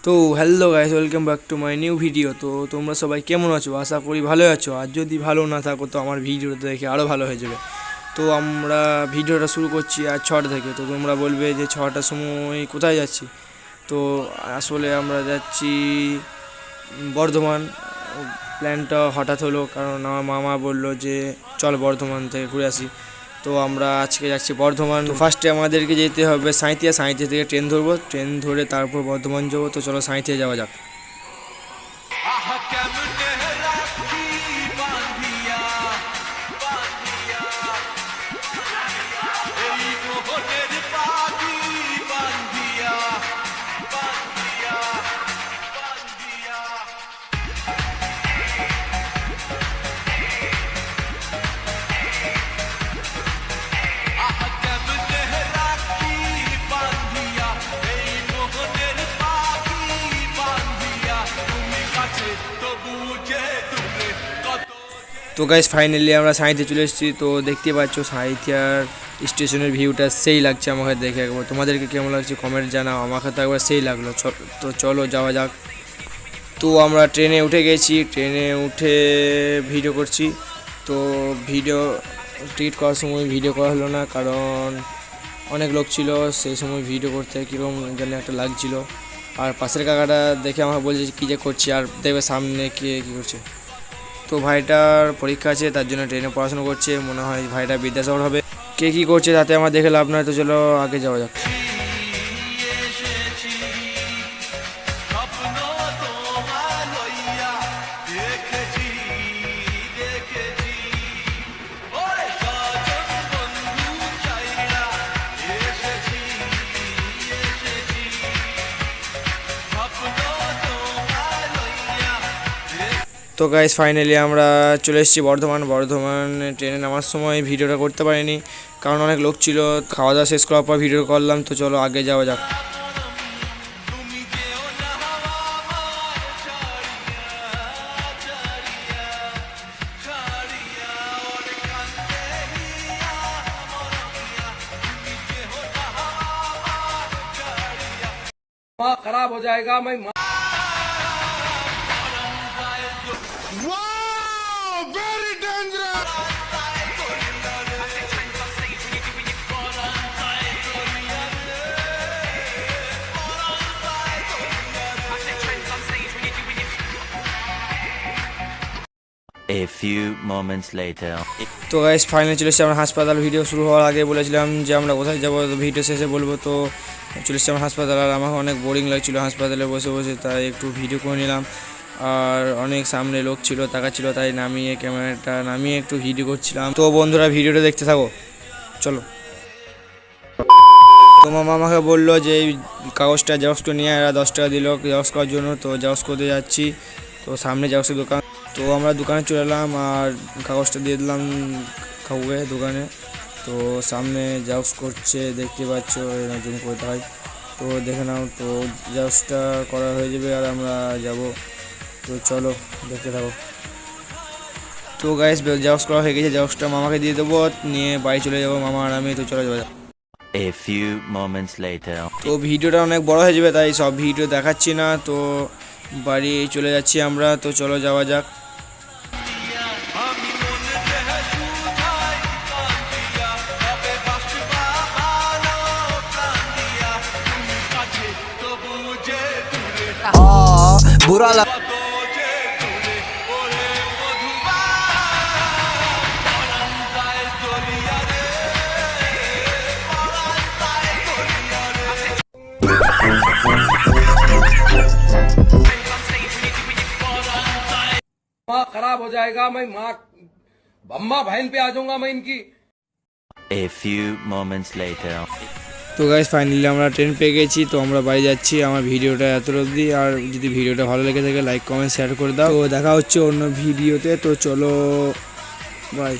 তো hello guys, welcome back to my new video. তো তোমরা সবাই কেমন আছো? আশা করি ভালোই আছো। আর যদি ভালো না থাকো তো আমার ভিডিওটা দেখে আরও ভালো হয়ে যাবে। তো আমরা ভিডিওটা শুরু করছি আজ 6টা থেকে। তো তোমরা বলবে যে 6টার সময় কোথায় যাচ্ছি। তো আসলে আমরা যাচ্ছি বর্ধমান। প্ল্যানটা হঠাৎ হলো, কারণ আমার মামা বললো যে চল বর্ধমান থেকে ঘুরে আসি। তো আমরা আজকে যাচ্ছি বর্ধমান। তো ফার্স্টে আমাদেরকে যেতে হবে সাঁইথিয়া। সাঁইথিয়া থেকে ট্রেন ধরবো, ট্রেন ধরে তারপর বর্ধমান যাবো। তো চলো সাঁইথিয়া যাওয়া যাক। তো গাইস ফাইনালি আমরা সাঁইথিয়া চলে এসেছি। তো দেখতে পাচ্ছ সাঁইথিয়ার স্টেশনের ভিউটা সেই লাগছে আমাকে দেখে। একবার তোমাদেরকে কেমন লাগছে কমেন্ট জানাও। আমাকে তো একবার সেই লাগলো। তো চলো যাওয়া যাক। তো আমরা ট্রেনে উঠে গেছি, ট্রেনে উঠে ভিডিও করছি। তো ভিডিও টিকিট করার সময় ভিডিও করা হলো না, কারণ অনেক লোক ছিল। সেই সময় ভিডিও করতে কীরকম যেন একটা লাগছিলো। আর পাশের কাকাটা দেখে আমাকে বলছে কী যে করছি, আর দেখবে সামনে কে কী করছে। তো ভাইটার পরীক্ষা আছে, তার জন্য ট্রেনে পড়াশোনা করছে। মনে হয় ভাইটা বিদ্যাসাগর হবে। কে কী করছে তাতে আমার দেখে লাভ নয়। তো চলো আগে যাওয়া যাক। তো গাইস ফাইনালি আমরা চলে এসেছি বর্ধমান। ট্রেনে নামার সময় ভিডিওটা করতে পারিনি, কারণ অনেক লোক ছিল। খাওয়া দাওয়া শেষ করার পর ভিডিও করলাম। তো চলো আগে যাওয়া যাক। खराब हो जाएगा मैं A few moments later. তো গাইস ফাইনালি চলে এসেছি আমরা হাসপাতাল। ভিডিও শুরু হওয়ার আগে বলেছিলাম যে আমরা কোথায় যাবো, ভিডিও শেষে বলবো। তো চলে এসেছি আমরা হাসপাতাল। আর আমার অনেক বোরিং লাগছিলো হাসপাতালে বসে বসে, তাই একটু ভিডিও করে নিলাম। আর অনেক সামনে লোক ছিল, তাকাচ্ছিল, তাই নামিয়ে ক্যামেরাটা নামিয়ে একটু ভিডিও করছিলাম। তো বন্ধুরা ভিডিওটা দেখতে থাকো, চলো। তো মামা আমাকে বললো যে এই কাগজটা জেরক্স করে নিয়ে, এরা 10 টাকা দিল জেরক্স করার জন্য। তো জেরক্স করতে যাচ্ছি। তো সামনে জেরক্সের দোকান। তো আমরা দোকানে চলে এলাম আর কাগজটা দিয়ে দিলাম কাউকে দোকানে। তো সামনে জেরক্স করছে, দেখতে পাচ্ছ, জুম করতে হয়। তো দেখে নাও। তো জেরক্সটা করা হয়ে যাবে আর আমরা যাব। তো চলো দেখতে থাকো। তো গাইস জেরক্স করা হয়ে গেছে, জেরক্সটা মামাকে দিয়ে দেবো, নিয়ে বাড়ি চলে যাবো মামা আর আমি। তো চলো যাওয়া যাক। A few moments later. তো ভিডিওটা অনেক বড় হয়ে যাবে, তাই সব ভিডিও দেখাচ্ছি না। তো বাড়ি চলে যাচ্ছি আমরা। তো চলো যাওয়া যাক। बुरा लगा खराब हो जाएगा मैं माँ अम्मा बहन पे आ जाऊंगा मैं इनकी। A few moments later. তো গাইস ফাইনালি আমরা ট্রেন পেয়ে গেছি। তো আমরা বাড়ি যাচ্ছি। আমার ভিডিওটা এত অবধি। আর যদি ভিডিওটা ভালো লেগে থাকে লাইক কমেন্ট শেয়ার করে দাও। তো দেখা হচ্ছে অন্য ভিডিওতে। তো চলো বাই।